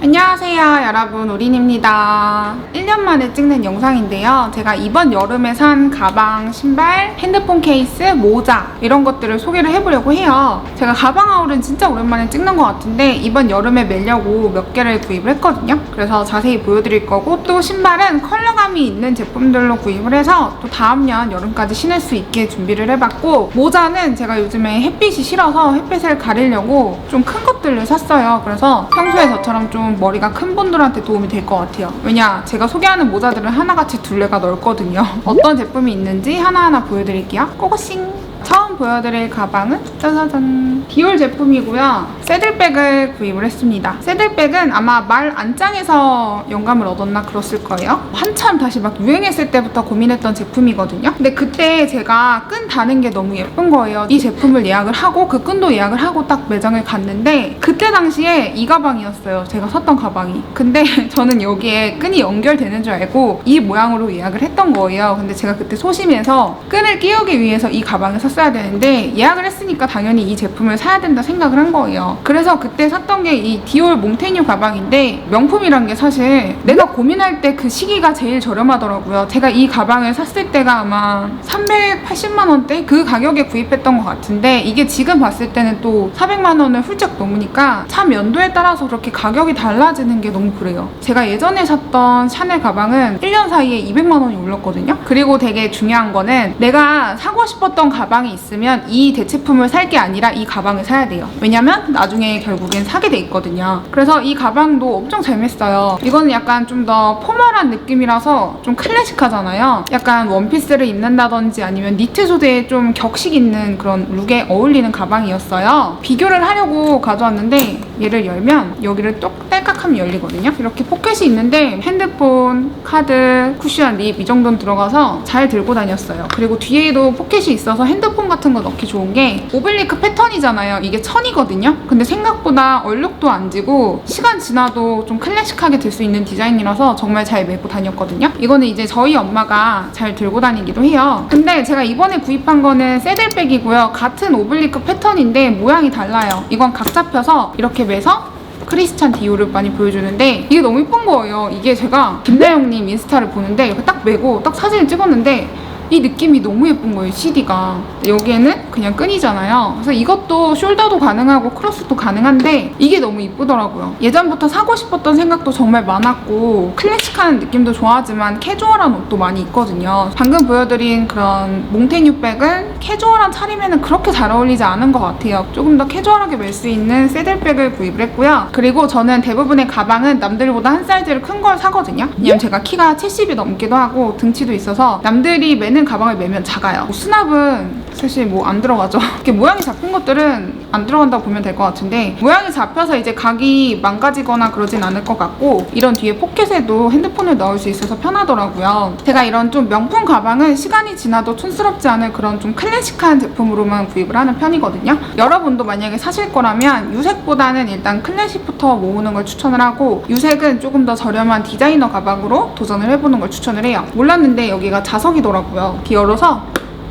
안녕하세요 여러분, 우린입니다. 1년 만에 찍는 영상인데요. 제가 이번 여름에 산 가방, 신발, 핸드폰 케이스, 모자 이런 것들을 소개를 해보려고 해요. 제가 가방 하울은 진짜 오랜만에 찍는 것 같은데 이번 여름에 매려고 몇 개를 구입을 했거든요. 그래서 자세히 보여드릴 거고, 또 신발은 컬러감이 있는 제품들로 구입을 해서 또 다음년 여름까지 신을 수 있게 준비를 해봤고, 모자는 제가 요즘에 햇빛이 싫어서 햇빛을 가리려고 좀 큰 것들을 샀어요. 그래서 평소에 저처럼 좀 머리가 큰 분들한테 도움이 될 것 같아요. 왜냐, 제가 소개하는 모자들은 하나같이 둘레가 넓거든요. 어떤 제품이 있는지 하나하나 보여드릴게요. 고고싱! 처음 보여드릴 가방은 짜자잔, 디올 제품이고요. 새들백을 구입을 했습니다. 새들백은 아마 말 안짱에서 영감을 얻었나 그랬을 거예요. 한참 다시 막 유행했을 때부터 고민했던 제품이거든요. 근데 그때 제가 끈 다는 게 너무 예쁜 거예요. 이 제품을 예약을 하고 그 끈도 예약을 하고 딱 매장을 갔는데 그때 당시에 이 가방이었어요. 제가 샀던 가방이. 근데 저는 여기에 끈이 연결되는 줄 알고 이 모양으로 예약을 했던 거예요. 근데 제가 그때 소심해서 끈을 끼우기 위해서 이 가방을 샀어야 되는데 예약을 했으니까 당연히 이 제품을 사야 된다 생각을 한 거예요. 그래서 그때 샀던 게 이 디올 몽테뉴 가방인데, 명품이란 게 사실 내가 고민할 때 그 시기가 제일 저렴하더라고요. 제가 이 가방을 샀을 때가 아마 380만 원대 그 가격에 구입했던 것 같은데, 이게 지금 봤을 때는 또 400만 원을 훌쩍 넘으니까 참 연도에 따라서 그렇게 가격이 달라지는 게 너무 그래요. 제가 예전에 샀던 샤넬 가방은 1년 사이에 200만 원이 올랐거든요. 그리고 되게 중요한 거는 내가 사고 싶었던 가방이 있으면 이 대체품을 살 게 아니라 이 가방을 사야 돼요. 왜냐면 나중에 결국엔 사게 돼 있거든요. 그래서 이 가방도 엄청 재밌어요. 이거는 약간 좀 더 포멀한 느낌이라서 좀 클래식하잖아요. 약간 원피스를 입는다든지 아니면 니트 소재에 좀 격식 있는 그런 룩에 어울리는 가방이었어요. 비교를 하려고 가져왔는데 얘를 열면 여기를 똑 딸깍하면 열리거든요. 이렇게 포켓이 있는데 핸드폰, 카드, 쿠션, 립 이 정도는 들어가서 잘 들고 다녔어요. 그리고 뒤에도 포켓이 있어서 핸드폰 같은 거 넣기 좋은 게 오블리크 패턴이잖아요. 이게 천이거든요. 근데 생각보다 얼룩도 안 지고 시간 지나도 좀 클래식하게 들 수 있는 디자인이라서 정말 잘 메고 다녔거든요. 이거는 이제 저희 엄마가 잘 들고 다니기도 해요. 근데 제가 이번에 구입한 거는 새들백이고요. 같은 오블리크 패턴인데 모양이 달라요. 이건 각 잡혀서 이렇게 매서 크리스찬 디올을 많이 보여주는데 이게 너무 예쁜 거예요. 이게 제가 김나영님 인스타를 보는데 이렇게 딱 메고 딱 사진을 찍었는데 이 느낌이 너무 예쁜 거예요, CD가. 여기에는 그냥 끈이잖아요. 그래서 이것도 숄더도 가능하고 크로스도 가능한데 이게 너무 이쁘더라고요. 예전부터 사고 싶었던 생각도 정말 많았고 클래식한 느낌도 좋아하지만 캐주얼한 옷도 많이 있거든요. 방금 보여드린 그런 몽테뉴 백은 캐주얼한 차림에는 그렇게 잘 어울리지 않은 것 같아요. 조금 더 캐주얼하게 멜 수 있는 새들백을 구입을 했고요. 그리고 저는 대부분의 가방은 남들보다 한 사이즈를 큰 걸 사거든요. 왜냐면 제가 키가 70이 넘기도 하고 등치도 있어서 남들이 매는 가방을 매면 작아요. 수납은 사실 뭐 안 들어가죠. 이렇게 모양이 잡힌 것들은 안 들어간다고 보면 될 것 같은데, 모양이 잡혀서 이제 각이 망가지거나 그러진 않을 것 같고, 이런 뒤에 포켓에도 핸드폰을 넣을 수 있어서 편하더라고요. 제가 이런 좀 명품 가방은 시간이 지나도 촌스럽지 않을 그런 좀 클래식한 제품으로만 구입을 하는 편이거든요. 여러분도 만약에 사실 거라면 유색보다는 일단 클래식부터 모으는 걸 추천을 하고, 유색은 조금 더 저렴한 디자이너 가방으로 도전을 해보는 걸 추천을 해요. 몰랐는데 여기가 자석이더라고요. 이렇게 열어서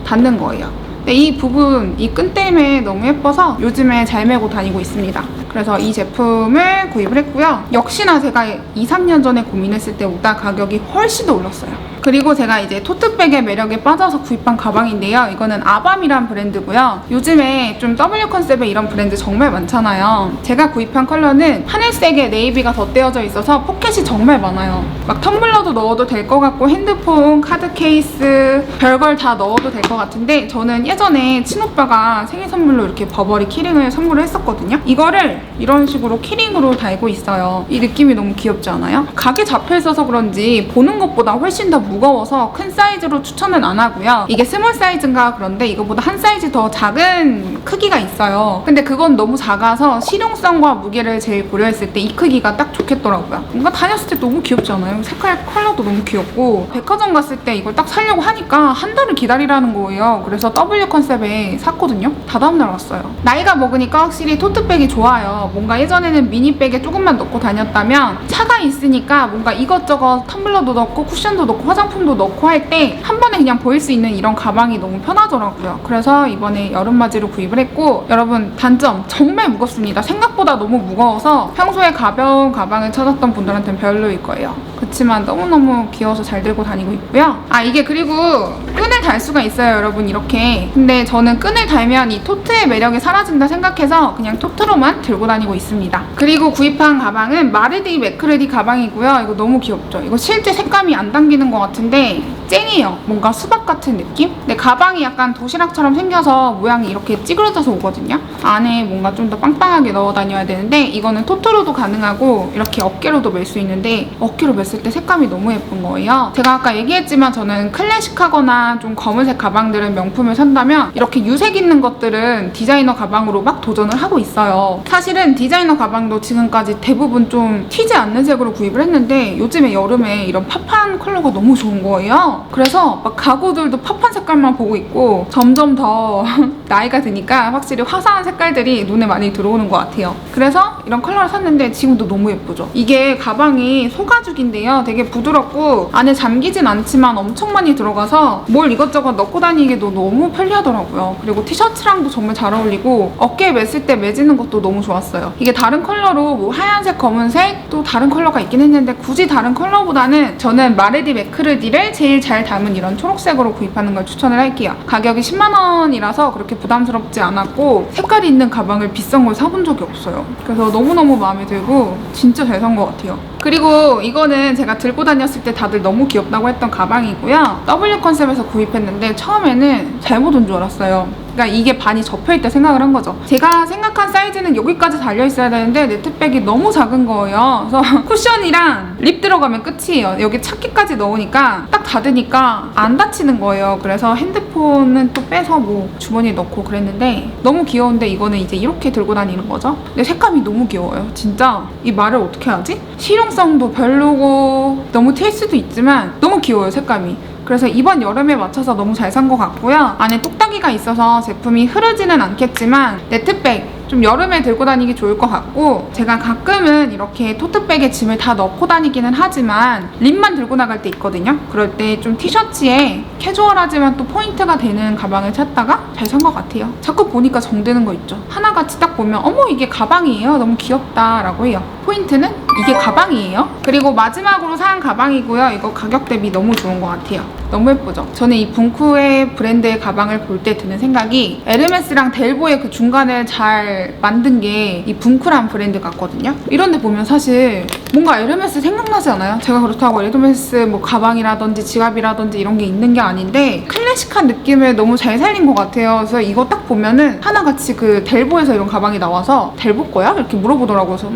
닫는 거예요. 근데 이 부분, 이 끈 때문에 너무 예뻐서 요즘에 잘 메고 다니고 있습니다. 그래서 이 제품을 구입을 했고요. 역시나 제가 2, 3년 전에 고민했을 때보다 가격이 훨씬 더 올랐어요. 그리고 제가 이제 토트백의 매력에 빠져서 구입한 가방인데요. 이거는 아밤이란 브랜드고요. 요즘에 좀 W 컨셉의 이런 브랜드 정말 많잖아요. 제가 구입한 컬러는 하늘색에 네이비가 덧대어져 있어서 포켓이 정말 많아요. 막 텀블러도 넣어도 될 것 같고 핸드폰, 카드 케이스 별걸 다 넣어도 될 것 같은데, 저는 예전에 친오빠가 생일 선물로 이렇게 버버리 키링을 선물을 했었거든요. 이거를 이런 식으로 키링으로 달고 있어요. 이 느낌이 너무 귀엽지 않아요? 각이 잡혀 있어서 그런지 보는 것보다 훨씬 더 무거워서 큰 사이즈로 추천은 안 하고요. 이게 스몰 사이즈인가 그런데 이거보다 한 사이즈 더 작은 크기가 있어요. 근데 그건 너무 작아서 실용성과 무게를 제일 고려했을 때 이 크기가 딱 좋겠더라고요. 뭔가 다녔을 때 너무 귀엽지 않아요? 색깔 컬러도 너무 귀엽고, 백화점 갔을 때 이걸 딱 사려고 하니까 한 달을 기다리라는 거예요. 그래서 W 컨셉에 샀거든요. 다 다음날 왔어요. 나이가 먹으니까 확실히 토트백이 좋아요. 좋아요. 뭔가 예전에는 미니백에 조금만 넣고 다녔다면 차가 있으니까 뭔가 이것저것 텀블러도 넣고 쿠션도 넣고 화장품도 넣고 할 때 한 번에 그냥 보일 수 있는 이런 가방이 너무 편하더라고요. 그래서 이번에 여름맞이로 구입을 했고, 여러분 단점 정말 무겁습니다. 생각보다 너무 무거워서 평소에 가벼운 가방을 찾았던 분들한테는 별로일 거예요. 그렇지만 너무너무 귀여워서 잘 들고 다니고 있고요. 아, 이게 그리고 끈을 달 수가 있어요, 여러분. 이렇게. 근데 저는 끈을 달면 이 토트의 매력이 사라진다 생각해서 그냥 토트로만 들고 다니고 있습니다. 그리고 구입한 가방은 마르디 매크르디 가방이고요. 이거 너무 귀엽죠? 이거 실제 색감이 안 당기는 것 같은데 쨍해요. 뭔가 수박 같은 느낌? 근데 가방이 약간 도시락처럼 생겨서 모양이 이렇게 찌그러져서 오거든요. 안에 뭔가 좀 더 빵빵하게 넣어 다녀야 되는데, 이거는 토트로도 가능하고 이렇게 어깨로도 멜 수 있는데 어깨로 맸을 때 색감이 너무 예쁜 거예요. 제가 아까 얘기했지만 저는 클래식하거나 좀 검은색 가방들은 명품을 산다면 이렇게 유색 있는 것들은 디자이너 가방으로 막 도전을 하고 있어요. 사실은 디자이너 가방도 지금까지 대부분 좀 튀지 않는 색으로 구입을 했는데 요즘에 여름에 이런 팝한 컬러가 너무 좋은 거예요. 그래서 막 가구들도 팝한 색깔만 보고 있고, 점점 더 나이가 드니까 확실히 화사한 색깔들이 눈에 많이 들어오는 것 같아요. 그래서 이런 컬러를 샀는데 지금도 너무 예쁘죠? 이게 가방이 소가죽인데요. 되게 부드럽고 안에 잠기진 않지만 엄청 많이 들어가서 뭘 이것저것 넣고 다니기도 너무 편리하더라고요. 그리고 티셔츠랑도 정말 잘 어울리고 어깨에 맸을 때 매지는 것도 너무 좋았어요. 이게 다른 컬러로 뭐 하얀색, 검은색 또 다른 컬러가 있긴 했는데 굳이 다른 컬러보다는 저는 마르디 매크르디를 제일 잘 담은 이런 초록색으로 구입하는 걸 추천을 할게요. 가격이 10만 원이라서 그렇게 부담스럽지 않았고, 색깔이 있는 가방을 비싼 걸 사본 적이 없어요. 그래서 너무너무 마음에 들고 진짜 잘 산 것 같아요. 그리고 이거는 제가 들고 다녔을 때 다들 너무 귀엽다고 했던 가방이고요. W 컨셉에서 구입했는데 처음에는 잘못 온 줄 알았어요. 그러니까 이게 반이 접혀있다 생각을 한 거죠. 제가 생각한 사이즈는 여기까지 달려있어야 되는데 네트백이 너무 작은 거예요. 그래서 쿠션이랑 립 들어가면 끝이에요. 여기 찾기까지 넣으니까 딱 닫으니까 안 닫히는 거예요. 그래서 핸드폰은 또 빼서 뭐 주머니에 넣고 그랬는데 너무 귀여운데, 이거는 이제 이렇게 들고 다니는 거죠. 근데 색감이 너무 귀여워요. 진짜 이 말을 어떻게 하지? 실용성도 별로고 너무 튈 수도 있지만 너무 귀여워요, 색감이. 그래서 이번 여름에 맞춰서 너무 잘 산 것 같고요. 안에 뚝딱이가 있어서 제품이 흐르지는 않겠지만 네트백 좀 여름에 들고 다니기 좋을 것 같고, 제가 가끔은 이렇게 토트백에 짐을 다 넣고 다니기는 하지만 립만 들고 나갈 때 있거든요. 그럴 때 좀 티셔츠에 캐주얼하지만 또 포인트가 되는 가방을 찾다가 잘 산 것 같아요. 자꾸 보니까 정드는 거 있죠. 하나같이 딱 보면 어머 이게 가방이에요? 너무 귀엽다 라고 해요. 포인트는 이게 가방이에요? 그리고 마지막으로 산 가방이고요. 이거 가격 대비 너무 좋은 것 같아요. 너무 예쁘죠? 저는 이 붕쿠의 브랜드의 가방을 볼 때 드는 생각이 에르메스랑 델보의 그 중간을 잘 만든 게 이 붕쿠란 브랜드 같거든요. 이런 데 보면 사실 뭔가 에르메스 생각나지 않아요? 제가 그렇다고 에르메스 뭐 가방이라든지 지갑이라든지 이런 게 있는 게 아닌데 클래식한 느낌을 너무 잘 살린 것 같아요. 그래서 이거 딱 보면은 하나같이 그 델보에서 이런 가방이 나와서 델보 거야? 이렇게 물어보더라고요. 그래서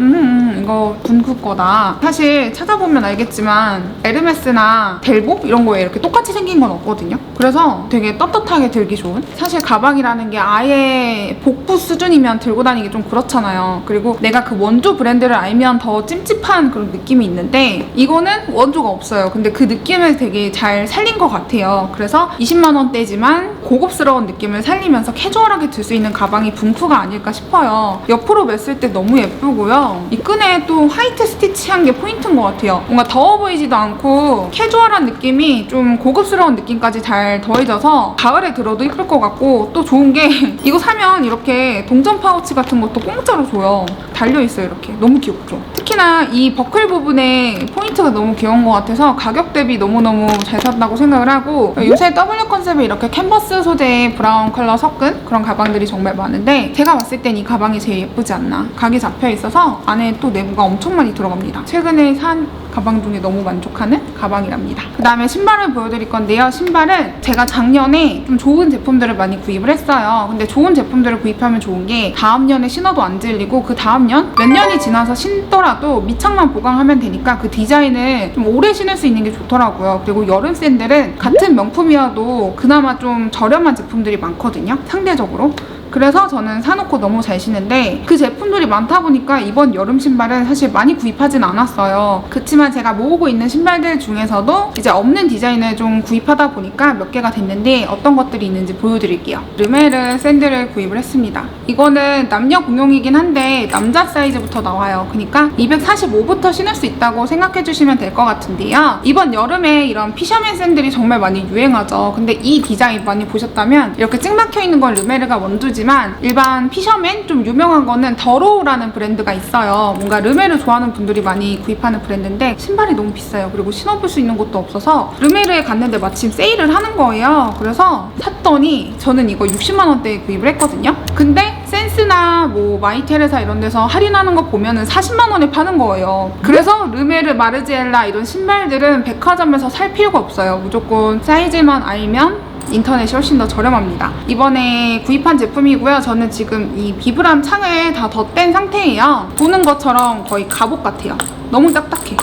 이거 붕쿠 거다. 사실 찾아보면 알겠지만 에르메스나 델보 이런 거에 이렇게 똑같이 생긴 건 없거든요. 그래서 되게 떳떳하게 들기 좋은? 사실 가방이라는 게 아예 복부 수준이면 들고 다니기 좀 그렇잖아요. 그리고 내가 그 원조 브랜드를 알면 더 찜찜한 그런 느낌이 있는데 이거는 원조가 없어요. 근데 그 느낌을 되게 잘 살린 것 같아요. 그래서 20만 원대지만 고급스러운 느낌을 살리면서 캐주얼하게 들 수 있는 가방이 붕쿠가 아닐까 싶어요. 옆으로 맸을 때 너무 예쁘고요. 이 끈에 또 화이트 스티치한 게 포인트인 것 같아요. 뭔가 더워 보이지도 않고 캐주얼한 느낌이 좀 고급스러운 느낌까지 잘 더해져서 가을에 들어도 예쁠 것 같고, 또 좋은 게 이거 사면 이렇게 동전 파우치 같은 것도 공짜로 줘요. 달려있어요. 이렇게. 너무 귀엽죠? 특히나 이 버클 부분에 포인트가 너무 귀여운 것 같아서 가격 대비 너무너무 잘 샀다고 생각을 하고, 요새 W 컨셉에 이렇게 캔버스 소재의 브라운 컬러 섞은 그런 가방들이 정말 많은데 제가 봤을 땐 이 가방이 제일 예쁘지 않나. 각이 잡혀있어서 안에 또 내부가 엄청 많이 들어갑니다. 최근에 산 가방 중에 너무 만족하는 가방이랍니다. 그 다음에 신발을 보여드릴 건데요. 신발은 제가 작년에 좀 좋은 제품들을 많이 구입을 했어요. 근데 좋은 제품들을 구입하면 좋은 게 다음 년에 신어도 안 질리고 그 다음 년? 몇 년이 지나서 신더라도 밑창만 보강하면 되니까 그 디자인을 좀 오래 신을 수 있는 게 좋더라고요. 그리고 여름 샌들은 같은 명품이어도 그나마 좀 저렴한 제품들이 많거든요. 상대적으로. 그래서 저는 사놓고 너무 잘 신는데 그 제품들이 많다 보니까 이번 여름 신발은 사실 많이 구입하진 않았어요. 그치만 제가 모으고 있는 신발들 중에서도 이제 없는 디자인을 좀 구입하다 보니까 몇 개가 됐는데 어떤 것들이 있는지 보여드릴게요. 르메르 샌들을 구입을 했습니다. 이거는 남녀 공용이긴 한데 남자 사이즈부터 나와요. 그러니까 245부터 신을 수 있다고 생각해주시면 될 것 같은데요. 이번 여름에 이런 피셔맨 샌들이 정말 많이 유행하죠. 근데 이 디자인 많이 보셨다면 이렇게 찍막혀 있는 건 르메르가 원두지만 일반 피셔맨 좀 유명한 거는 더로우라는 브랜드가 있어요. 뭔가 르메르 좋아하는 분들이 많이 구입하는 브랜드인데 신발이 너무 비싸요. 그리고 신어볼 수 있는 곳도 없어서 르메르에 갔는데 마침 세일을 하는 거예요. 그래서 샀더니 저는 이거 60만 원대에 구입을 했거든요. 근데 센스나 뭐 마이테레사 이런 데서 할인하는 거 보면은 40만 원에 파는 거예요. 그래서 르메르, 마르지엘라 이런 신발들은 백화점에서 살 필요가 없어요. 무조건 사이즈만 알면 인터넷이 훨씬 더 저렴합니다. 이번에 구입한 제품이고요. 저는 지금 이 비브람 창을 다 덧댄 상태예요. 보는 것처럼 거의 갑옷 같아요. 너무 딱딱해.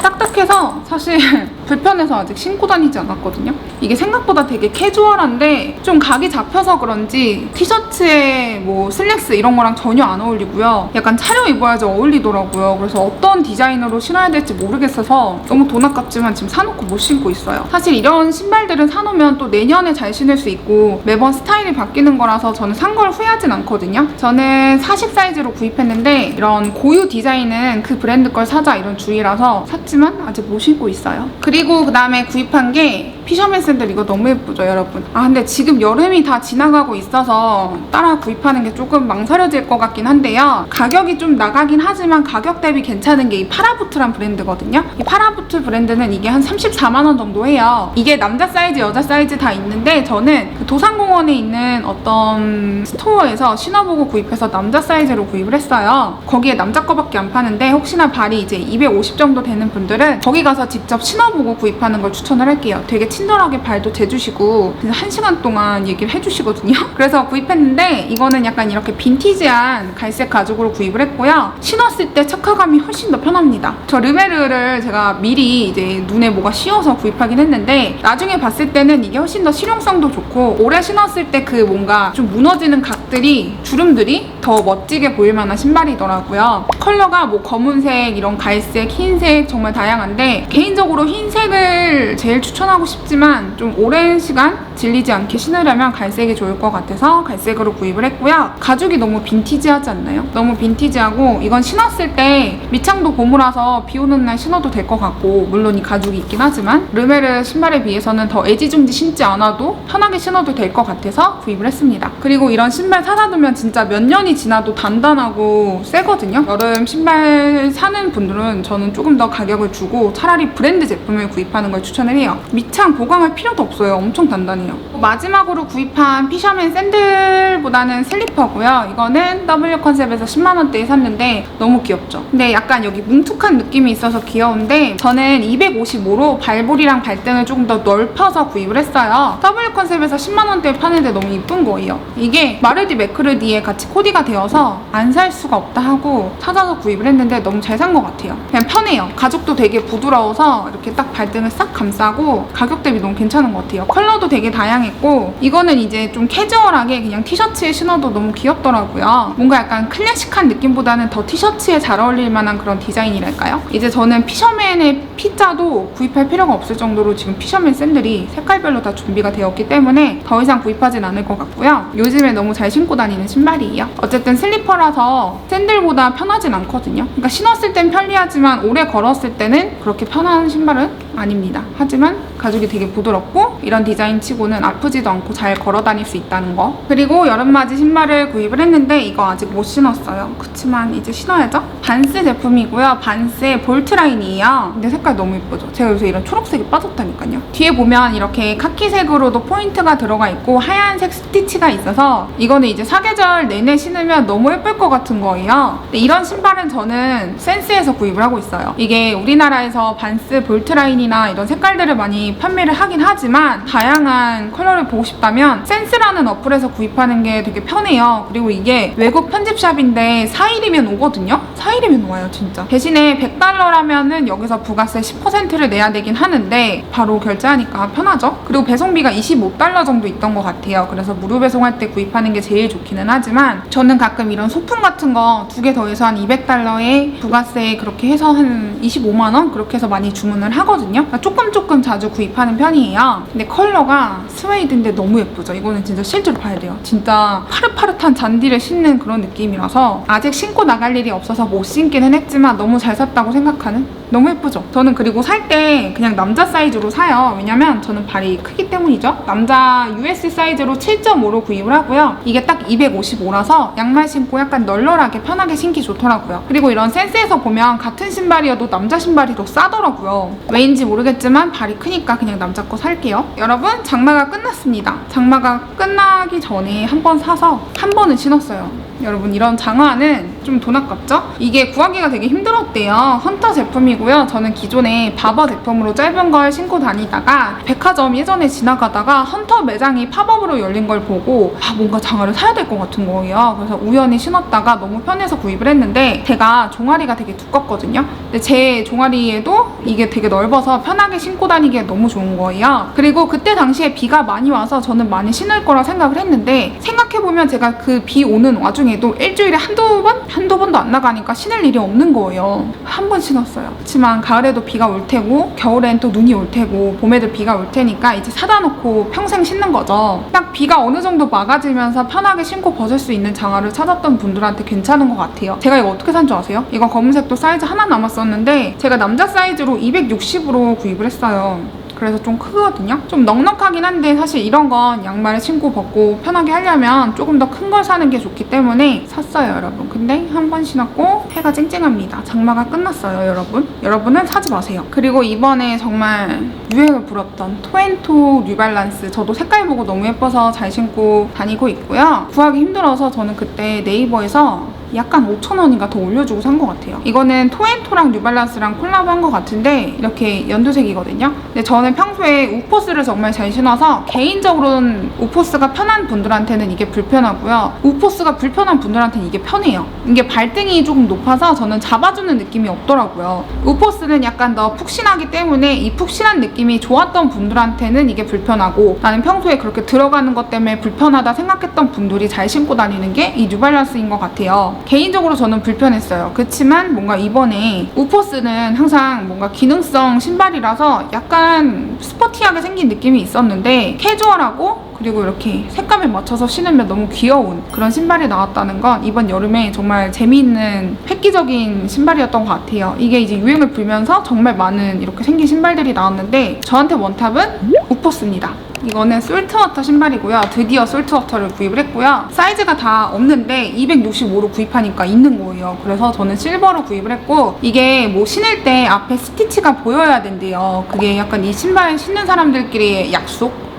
딱딱해서 사실 불편해서 아직 신고 다니지 않았거든요. 이게 생각보다 되게 캐주얼한데 좀 각이 잡혀서 그런지 티셔츠에 뭐 슬랙스 이런 거랑 전혀 안 어울리고요. 약간 차려 입어야지 어울리더라고요. 그래서 어떤 디자인으로 신어야 될지 모르겠어서 너무 돈 아깝지만 지금 사놓고 못 신고 있어요. 사실 이런 신발들은 사놓으면 또 내년에 잘 신을 수 있고 매번 스타일이 바뀌는 거라서 저는 산 걸 후회하진 않거든요. 저는 40 사이즈로 구입했는데 이런 고유 디자인은 그 브랜드 걸 사자 이런 주의라서 샀지만 아직 못 신고 있어요. 그리고 그 다음에 구입한 게 피셔맨 샌들. 이거 너무 예쁘죠 여러분? 아 근데 지금 여름이 다 지나가고 있어서 따라 구입하는 게 조금 망설여질 것 같긴 한데요. 가격이 좀 나가긴 하지만 가격 대비 괜찮은 게 이 파라부트란 브랜드거든요. 이 파라부트 브랜드는 이게 한 34만 원 정도 해요. 이게 남자 사이즈 여자 사이즈 다 있는데 저는 그 도산공원에 있는 어떤 스토어에서 신어보고 구입해서 남자 사이즈로 구입을 했어요. 거기에 남자 거밖에 안 파는데 혹시나 발이 이제 250 정도 되는 분들은 거기 가서 직접 신어보고 구입하는 걸 추천을 할게요. 되게 친절하게 발도 재주시고 1시간 동안 얘기를 해주시거든요. 그래서 구입했는데 이거는 약간 이렇게 빈티지한 갈색 가죽으로 구입을 했고요. 신었을 때 착화감이 훨씬 더 편합니다. 저 르메르를 제가 미리 이제 눈에 뭐가 씌어서 구입하긴 했는데 나중에 봤을 때는 이게 훨씬 더 실용성도 좋고 오래 신었을 때 그 뭔가 좀 무너지는 각들이 주름들이 더 멋지게 보일 만한 신발이더라고요. 컬러가 뭐 검은색, 이런 갈색, 흰색 정말 다양한데 개인적으로 흰색을 제일 추천하고 싶지만 좀 오랜 시간 질리지 않게 신으려면 갈색이 좋을 것 같아서 갈색으로 구입을 했고요. 가죽이 너무 빈티지하지 않나요? 너무 빈티지하고 이건 신었을 때 밑창도 고무라서 비 오는 날 신어도 될 것 같고 물론 이 가죽이 있긴 하지만 르메르 신발에 비해서는 더 애지중지 신지 않아도 편하게 신어도 될 것 같아서 구입을 했습니다. 그리고 이런 신발 사다 두면 진짜 몇 년이 지나도 단단하고 세거든요. 여름 신발 사는 분들은 저는 조금 더 가격을 주고 차라리 브랜드 제품을 구입하는 걸 추천을 해요. 밑창 보강할 필요도 없어요. 엄청 단단해요. 마지막으로 구입한 피셔맨 샌들보다는 슬리퍼고요. 이거는 W 컨셉에서 10만 원대에 샀는데 너무 귀엽죠? 근데 약간 여기 뭉툭한 느낌이 있어서 귀여운데 저는 255로 발볼이랑 발등을 조금 더 넓혀서 구입을 했어요. W 컨셉에서 10만 원대에 파는데 너무 이쁜 거예요. 이게 마르디 매크르디에 같이 코디가 되어서 안 살 수가 없다 하고 찾아서 구입을 했는데 너무 잘 산 것 같아요. 그냥 편해요. 가죽도 되게 부드러워서 이렇게 딱 발등을 싹 감싸고 가격 대비 너무 괜찮은 것 같아요. 컬러도 되게 다양했고 이거는 이제 좀 캐주얼하게 그냥 티셔츠에 신어도 너무 귀엽더라고요. 뭔가 약간 클래식한 느낌보다는 더 티셔츠에 잘 어울릴 만한 그런 디자인이랄까요? 이제 저는 피셔맨의 피자도 구입할 필요가 없을 정도로 지금 피셔맨 샌들이 색깔별로 다 준비가 되었기 때문에 더 이상 구입하진 않을 것 같고요. 요즘에 너무 잘 신고 다니는 신발이에요. 어쨌든 슬리퍼라서 샌들보다 편하진 않거든요. 그러니까 신었을 땐 편리하지만 오래 걸었을 때는 그렇게 편한 신발은 아닙니다. 하지만 가죽이 되게 부드럽고 이런 디자인 치고는 아프지도 않고 잘 걸어 다닐 수 있다는 거. 그리고 여름맞이 신발을 구입을 했는데 이거 아직 못 신었어요. 그치만 이제 신어야죠. 반스 제품이고요. 반스의 볼트 라인이에요. 근데 색깔 너무 예쁘죠? 제가 요새 이런 초록색이 빠졌다니까요. 뒤에 보면 이렇게 카키색으로도 포인트가 들어가 있고 하얀색 스티치가 있어서 이거는 이제 사계절 내내 신으면 너무 예쁠 것 같은 거예요. 근데 이런 신발은 저는 센스에서 구입을 하고 있어요. 이게 우리나라에서 반스 볼트 라인이 라인이나 이런 색깔들을 많이 판매를 하긴 하지만 다양한 컬러를 보고 싶다면 센스라는 어플에서 구입하는 게 되게 편해요. 그리고 이게 외국 편집샵인데 4일이면 오거든요. 4일이면 와요 진짜. 대신에 $100라면은 여기서 부가세 10%를 내야 되긴 하는데 바로 결제하니까 편하죠. 그리고 배송비가 $25 정도 있던 것 같아요. 그래서 무료 배송할 때 구입하는 게 제일 좋기는 하지만 저는 가끔 이런 소품 같은 거 2개 더해서 한 $200에 부가세 그렇게 해서 한 25만원 그렇게 해서 많이 주문을 하거든요. 그러니까 조금 자주 구입하는 편이에요. 근데 컬러가 스웨이드인데 너무 예쁘죠. 이거는 진짜 실제로 봐야 돼요. 진짜 파릇파릇한 잔디를 신는 그런 느낌이라서 아직 신고 나갈 일이 없어서 못 신기는 했지만 너무 잘 샀다고 생각하는? 너무 예쁘죠? 저는 그리고 살 때 그냥 남자 사이즈로 사요. 왜냐면 저는 발이 크기 때문이죠. 남자 US 사이즈로 7.5로 구입을 하고요. 이게 딱 255라서 양말 신고 약간 널널하게 편하게 신기 좋더라고요. 그리고 이런 센스에서 보면 같은 신발이어도 남자 신발이 더 싸더라고요. 왜인지 모르겠지만 발이 크니까 그냥 남자 거 살게요. 여러분 장마가 끝났습니다. 장마가 끝나기 전에 한 번 사서 한 번은 신었어요. 여러분 이런 장화는 좀 돈 아깝죠? 이게 구하기가 되게 힘들었대요. 헌터 제품이고요. 저는 기존에 바버 제품으로 짧은 걸 신고 다니다가 백화점 예전에 지나가다가 헌터 매장이 팝업으로 열린 걸 보고 뭔가 장화를 사야 될 것 같은 거예요. 그래서 우연히 신었다가 너무 편해서 구입을 했는데 제가 종아리가 되게 두껍거든요. 근데 제 종아리에도 이게 되게 넓어서 편하게 신고 다니기에 너무 좋은 거예요. 그리고 그때 당시에 비가 많이 와서 저는 많이 신을 거라 생각을 했는데 생각해보면 제가 그 비 오는 와중에도 일주일에 한두 번도 안 나가니까 신을 일이 없는 거예요. 한 번 신었어요. 그렇지만 가을에도 비가 올 테고 겨울엔 또 눈이 올 테고 봄에도 비가 올 테니까 이제 사다 놓고 평생 신는 거죠. 딱 비가 어느 정도 막아지면서 편하게 신고 벗을 수 있는 장화를 찾았던 분들한테 괜찮은 것 같아요. 제가 이거 어떻게 산 줄 아세요? 이거 검은색도 사이즈 하나 남았었는데 제가 남자 사이즈로 260으로 구입을 했어요. 그래서 좀 크거든요. 좀 넉넉하긴 한데 사실 이런 건 양말을 신고 벗고 편하게 하려면 조금 더 큰 걸 사는 게 좋기 때문에 샀어요, 여러분. 근데 한 번 신었고 해가 쨍쨍합니다. 장마가 끝났어요, 여러분. 여러분은 사지 마세요. 그리고 이번에 정말 유행을 불었던 토앤토 뉴발란스, 저도 색깔 보고 너무 예뻐서 잘 신고 다니고 있고요. 구하기 힘들어서 저는 그때 네이버에서 약간 5,000원인가 더 올려주고 산 것 같아요. 이거는 토앤토랑 뉴발란스랑 콜라보 한 것 같은데 이렇게 연두색이거든요. 근데 저는 평소에 우포스를 정말 잘 신어서 개인적으로는 우포스가 편한 분들한테는 이게 불편하고요. 우포스가 불편한 분들한테는 이게 편해요. 이게 발등이 조금 높아서 저는 잡아주는 느낌이 없더라고요. 우포스는 약간 더 푹신하기 때문에 이 푹신한 느낌이 좋았던 분들한테는 이게 불편하고 나는 평소에 그렇게 들어가는 것 때문에 불편하다 생각했던 분들이 잘 신고 다니는 게 이 뉴발란스인 것 같아요. 개인적으로 저는 불편했어요. 그렇지만 뭔가 이번에 우포스는 항상 뭔가 기능성 신발이라서 약간 스포티하게 생긴 느낌이 있었는데 캐주얼하고 그리고 이렇게 색감에 맞춰서 신으면 너무 귀여운 그런 신발이 나왔다는 건 이번 여름에 정말 재미있는 획기적인 신발이었던 것 같아요. 이게 이제 유행을 불면서 정말 많은 이렇게 생긴 신발들이 나왔는데 저한테 원탑은 우포스입니다. 이거는 솔트워터 신발이고요. 드디어 솔트워터를 구입을 했고요. 사이즈가 다 없는데 265로 구입하니까 있는 거예요. 그래서 저는 실버로 구입을 했고 이게 뭐 신을 때 앞에 스티치가 보여야 된대요. 그게 약간 이 신발 신는 사람들끼리의 약속?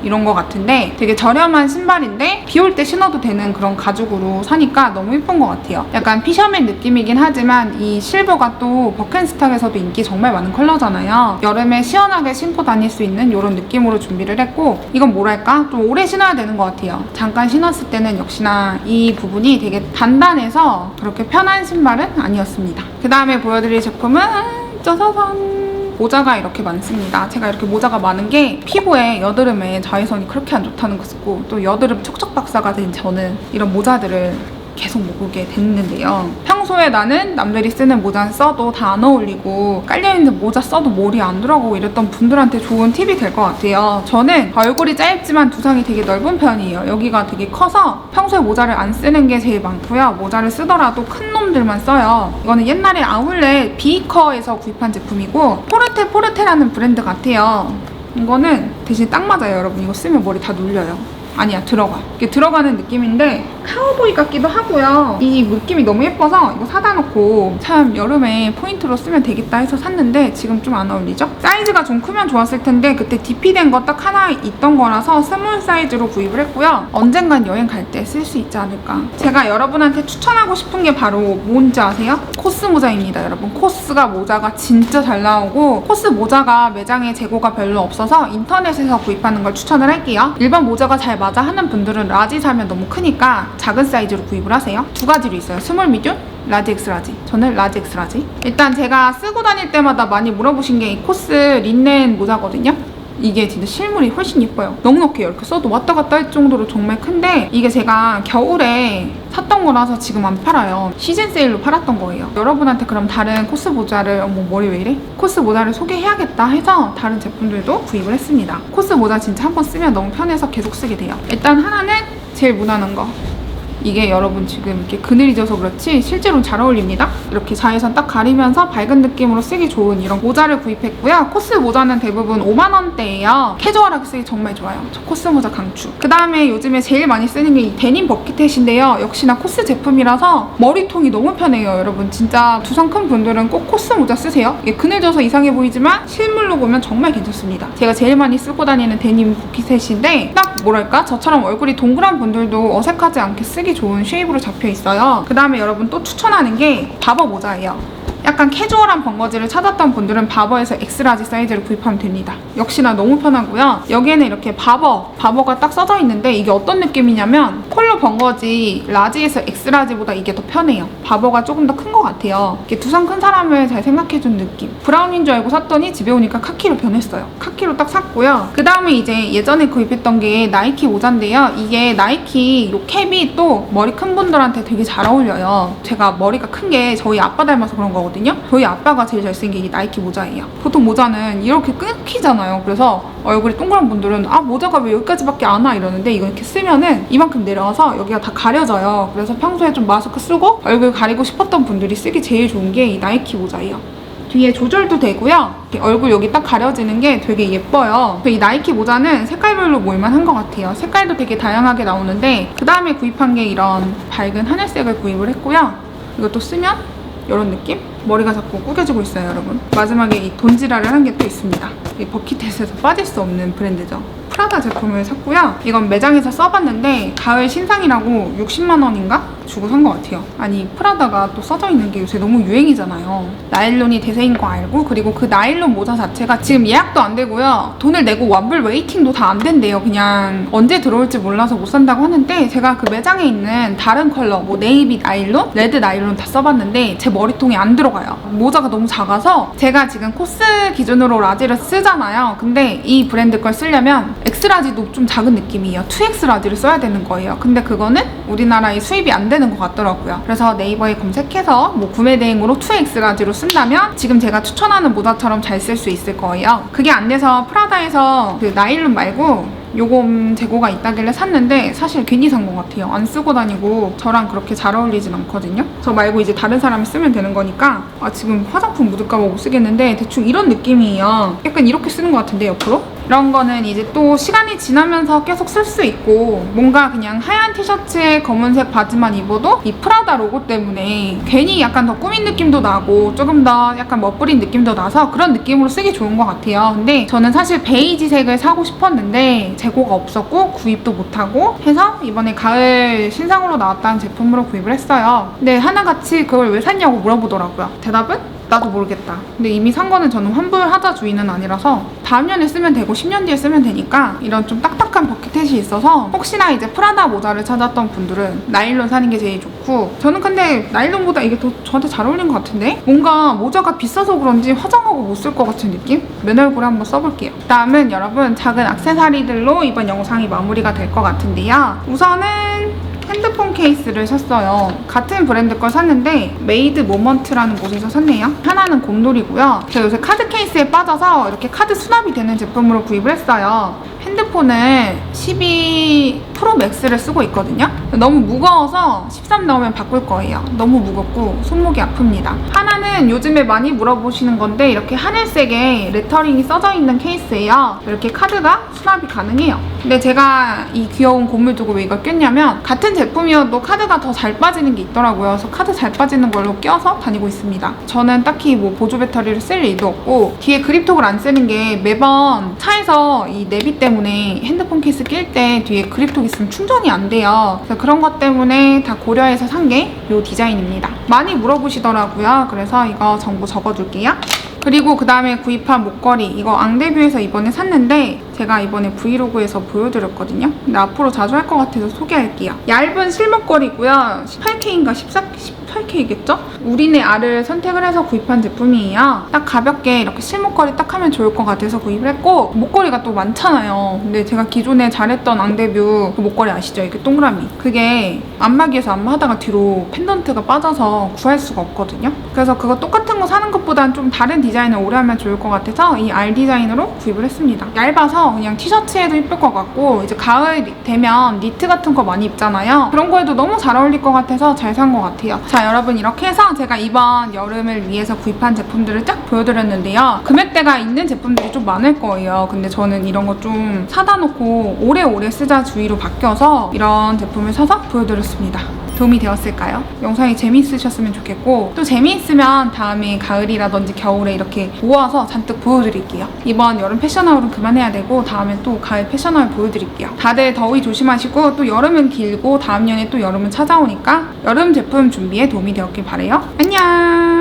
이런 거 같은데 되게 저렴한 신발인데 비 올 때 신어도 되는 그런 가죽으로 사니까 너무 예쁜 것 같아요. 약간 피셔맨 느낌이긴 하지만 이 실버가 또 버켄스탁에서도 인기 정말 많은 컬러잖아요. 여름에 시원하게 신고 다닐 수 있는 이런 느낌으로 준비를 했고 이건 뭐랄까? 좀 오래 신어야 되는 것 같아요. 잠깐 신었을 때는 역시나 이 부분이 되게 단단해서 그렇게 편한 신발은 아니었습니다. 그 다음에 보여드릴 제품은 짜자잔! 모자가 이렇게 많습니다. 제가 이렇게 모자가 많은 게 피부에 여드름에 자외선이 그렇게 안 좋다는 거 쓰고 또 여드름 촉촉 박사가 된 저는 이런 모자들을 계속 먹게 됐는데요. 평소에 나는 남들이 쓰는 모자 써도 다 안 어울리고 깔려있는 모자 써도 머리 안 들어가고 이랬던 분들한테 좋은 팁이 될 것 같아요. 저는 얼굴이 짧지만 두상이 되게 넓은 편이에요. 여기가 되게 커서 평소에 모자를 안 쓰는 게 제일 많고요. 모자를 쓰더라도 큰 놈들만 써요. 이거는 옛날에 아울렛 비커에서 구입한 제품이고 포르테라는 브랜드 같아요. 이거는 대신 딱 맞아요, 여러분. 이거 쓰면 머리 다 눌려요. 아니야, 들어가. 이게 들어가는 느낌인데 카우보이 같기도 하고요. 이 느낌이 너무 예뻐서 이거 사다 놓고 참 여름에 포인트로 쓰면 되겠다 해서 샀는데 지금 좀 안 어울리죠? 사이즈가 좀 크면 좋았을 텐데 그때 DP된 거 딱 하나 있던 거라서 스몰 사이즈로 구입을 했고요. 언젠간 여행 갈 때 쓸 수 있지 않을까. 제가 여러분한테 추천하고 싶은 게 바로 뭔지 아세요? 코스 모자입니다, 여러분. 코스가 모자가 진짜 잘 나오고 코스 모자가 매장에 재고가 별로 없어서 인터넷에서 구입하는 걸 추천을 할게요. 일반 모자가 잘 맞아 하는 분들은 라지 사면 너무 크니까 작은 사이즈로 구입을 하세요. 두 가지로 있어요. 스몰 미디움, 라지 엑스라지. 저는 라지 엑스라지. 일단 제가 쓰고 다닐 때마다 많이 물어보신 게 이 코스 린넨 모자거든요. 이게 진짜 실물이 훨씬 예뻐요. 넉넉해요. 이렇게 써도 왔다 갔다 할 정도로 정말 큰데 이게 제가 겨울에 샀던 거라서 지금 안 팔아요. 시즌 세일로 팔았던 거예요. 여러분한테 그럼 다른 코스 모자를 어머 머리 왜 이래? 코스 모자를 소개해야겠다 해서 다른 제품들도 구입을 했습니다. 코스 모자 진짜 한번 쓰면 너무 편해서 계속 쓰게 돼요. 일단 하나는 제일 무난한 거. 이게 여러분 지금 이렇게 그늘이 져서 그렇지 실제로는 잘 어울립니다. 이렇게 자외선 딱 가리면서 밝은 느낌으로 쓰기 좋은 이런 모자를 구입했고요. 코스 모자는 대부분 5만 원대예요. 캐주얼하게 쓰기 정말 좋아요. 저 코스 모자 강추. 그 다음에 요즘에 제일 많이 쓰는 게 이 데님 버킷햇인데요. 역시나 코스 제품이라서 머리통이 너무 편해요. 여러분 진짜 두상 큰 분들은 꼭 코스 모자 쓰세요. 이게 그늘 져서 이상해 보이지만 실물로 보면 정말 괜찮습니다. 제가 제일 많이 쓰고 다니는 데님 버킷햇인데 딱 뭐랄까 저처럼 얼굴이 동그란 분들도 어색하지 않게 쓰기 좋은 쉐입으로 잡혀 있어요. 그 다음에 여러분 또 추천하는 게 바버 모자예요. 약간 캐주얼한 번거지를 찾았던 분들은 바버에서 엑스라지 사이즈를 구입하면 됩니다. 역시나 너무 편하고요. 여기에는 이렇게 바버가 딱 써져 있는데 이게 어떤 느낌이냐면 폴로 번거지 라지에서 엑스라지보다 이게 더 편해요. 바버가 조금 더 큰 것 같아요. 이게 두상 큰 사람을 잘 생각해준 느낌. 브라운인 줄 알고 샀더니 집에 오니까 카키로 변했어요. 카키로 딱 샀고요. 그 다음에 이제 예전에 구입했던 게 나이키 모자인데요. 이게 나이키 요 캡이 또 머리 큰 분들한테 되게 잘 어울려요. 제가 머리가 큰 게 저희 아빠 닮아서 그런 거거든요. 저희 아빠가 제일 잘생긴 게 나이키 모자예요. 보통 모자는 이렇게 끊기잖아요. 그래서 얼굴이 동그란 분들은 아 모자가 왜 여기까지밖에 안 와 이러는데 이거 이렇게 쓰면은 이만큼 내려와서 여기가 다 가려져요. 그래서 평소에 좀 마스크 쓰고 얼굴 가리고 싶었던 분들이 쓰기 제일 좋은 게 이 나이키 모자예요. 뒤에 조절도 되고요. 얼굴 여기 딱 가려지는 게 되게 예뻐요. 이 나이키 모자는 색깔별로 몰만한 것 같아요. 색깔도 되게 다양하게 나오는데 그 다음에 구입한 게 이런 밝은 하늘색을 구입을 했고요. 이것도 쓰면 이런 느낌? 머리가 자꾸 구겨지고 있어요, 여러분. 마지막에 이 돈지랄을 한 게 또 있습니다. 이 버킷햇에서 빠질 수 없는 브랜드죠. 프라다 제품을 샀고요. 이건 매장에서 써봤는데 가을 신상이라고 60만 원인가? 주고 산 것 같아요. 아니 프라다가 또 써져 있는 게 요새 너무 유행이잖아요. 나일론이 대세인 거 알고 그리고 그 나일론 모자 자체가 지금 예약도 안 되고요. 돈을 내고 완불 웨이팅도 다 안 된대요. 그냥 언제 들어올지 몰라서 못 산다고 하는데 제가 그 매장에 있는 다른 컬러 뭐 네이비 나일론, 레드 나일론 다 써봤는데 제 머리통에 안 들어가요. 모자가 너무 작아서 제가 지금 코스 기준으로 라지를 쓰잖아요. 근데 이 브랜드 걸 쓰려면 엑스라지도 좀 작은 느낌이에요. 2X 라지를 써야 되는 거예요. 근데 그거는 우리나라에 수입이 안 되는 것 같더라고요. 그래서 네이버에 검색해서 뭐 구매 대행으로 2X 라지로 쓴다면 지금 제가 추천하는 모자처럼 잘 쓸 수 있을 거예요. 그게 안 돼서 프라다에서 그 나일론 말고 요거 재고가 있다길래 샀는데 사실 괜히 산 것 같아요. 안 쓰고 다니고 저랑 그렇게 잘 어울리진 않거든요. 저 말고 이제 다른 사람이 쓰면 되는 거니까 아 지금 화장품 묻을까 봐 못 쓰겠는데 대충 이런 느낌이에요. 약간 이렇게 쓰는 것 같은데 옆으로? 이런 거는 이제 또 시간이 지나면서 계속 쓸 수 있고 뭔가 그냥 하얀 티셔츠에 검은색 바지만 입어도 이 프라다 로고 때문에 괜히 약간 더 꾸민 느낌도 나고 조금 더 약간 멋부린 느낌도 나서 그런 느낌으로 쓰기 좋은 것 같아요. 근데 저는 사실 베이지색을 사고 싶었는데 재고가 없었고 구입도 못하고 해서 이번에 가을 신상으로 나왔다는 제품으로 구입을 했어요. 근데 하나같이 그걸 왜 샀냐고 물어보더라고요. 대답은? 나도 모르겠다. 근데 이미 산 거는 저는 환불하자 주의는 아니라서 다음 년에 쓰면 되고 10년 뒤에 쓰면 되니까 이런 좀 딱딱한 버킷햇이 있어서 혹시나 이제 프라다 모자를 찾았던 분들은 나일론 사는 게 제일 좋고 저는 근데 나일론보다 이게 더 저한테 잘 어울리는 것 같은데? 뭔가 모자가 비싸서 그런지 화장하고 못 쓸 것 같은 느낌? 맨 얼굴에 한번 써볼게요. 다음은 여러분 작은 액세서리들로 이번 영상이 마무리가 될 것 같은데요. 우선은 핸드폰 케이스를 샀어요. 같은 브랜드 걸 샀는데 메이드 모먼트라는 곳에서 샀네요. 하나는 곰돌이고요. 제가 요새 카드 케이스에 빠져서 이렇게 카드 수납이 되는 제품으로 구입을 했어요. 핸드폰을 12 프로 맥스를 쓰고 있거든요. 너무 무거워서 13 나오면 바꿀 거예요. 너무 무겁고 손목이 아픕니다. 하나는 요즘에 많이 물어보시는 건데 이렇게 하늘색에 레터링이 써져 있는 케이스예요. 이렇게 카드가 수납이 가능해요. 근데 제가 이 귀여운 고물 두고 왜 이걸 꼈냐면 같은 제품이어도 카드가 더 잘 빠지는 게 있더라고요. 그래서 카드 잘 빠지는 걸로 껴서 다니고 있습니다. 저는 딱히 뭐 보조 배터리를 쓸 일도 없고 뒤에 그립톡을 안 쓰는 게 매번 차에서 이 내비 때문에 핸드폰 케이스 낄 때 뒤에 그립톡 있으면 충전이 안 돼요. 그래서 그런 것 때문에 다 고려해서 산 게 이 디자인입니다. 많이 물어보시더라고요. 그래서 이거 정보 적어둘게요. 그리고 그 다음에 구입한 목걸이, 이거 앙대뷰에서 이번에 샀는데 제가 이번에 브이로그에서 보여드렸거든요. 근데 앞으로 자주 할 것 같아서 소개할게요. 얇은 실목걸이고요. 18K인가 18K겠죠? 우리네 알을 선택을 해서 구입한 제품이에요. 딱 가볍게 이렇게 실목걸이 딱 하면 좋을 것 같아서 구입을 했고, 목걸이가 또 많잖아요. 근데 제가 기존에 잘했던 앙대뷰 그 목걸이 아시죠? 이렇게 동그라미. 그게 안마기에서 안마하다가 뒤로 펜던트가 빠져서 구할 수가 없거든요. 그래서 그거 똑같은 거 사는 것보다는 좀 다른 디자인을 오래 하면 좋을 것 같아서 이 알 디자인으로 구입을 했습니다. 얇아서 그냥 티셔츠에도 예쁠 것 같고, 이제 가을 되면 니트 같은 거 많이 입잖아요. 그런 거에도 너무 잘 어울릴 것 같아서 잘 산 것 같아요. 자, 여러분, 이렇게 해서 제가 이번 여름을 위해서 구입한 제품들을 쫙 보여드렸는데요. 금액대가 있는 제품들이 좀 많을 거예요. 근데 저는 이런 거 좀 사다 놓고 오래오래 쓰자 주의로 바뀌어서 이런 제품을 사서 보여드렸습니다. 도움이 되었을까요? 영상이 재미있으셨으면 좋겠고, 또 재미있으면 다음에 가을이라든지 겨울에 이렇게 모아서 잔뜩 보여드릴게요. 이번 여름 패션하울은 그만해야 되고 다음에 또 가을 패션하울 보여드릴게요. 다들 더위 조심하시고, 또 여름은 길고 다음 년에 또 여름은 찾아오니까 여름 제품 준비에 도움이 되었길 바래요. 안녕!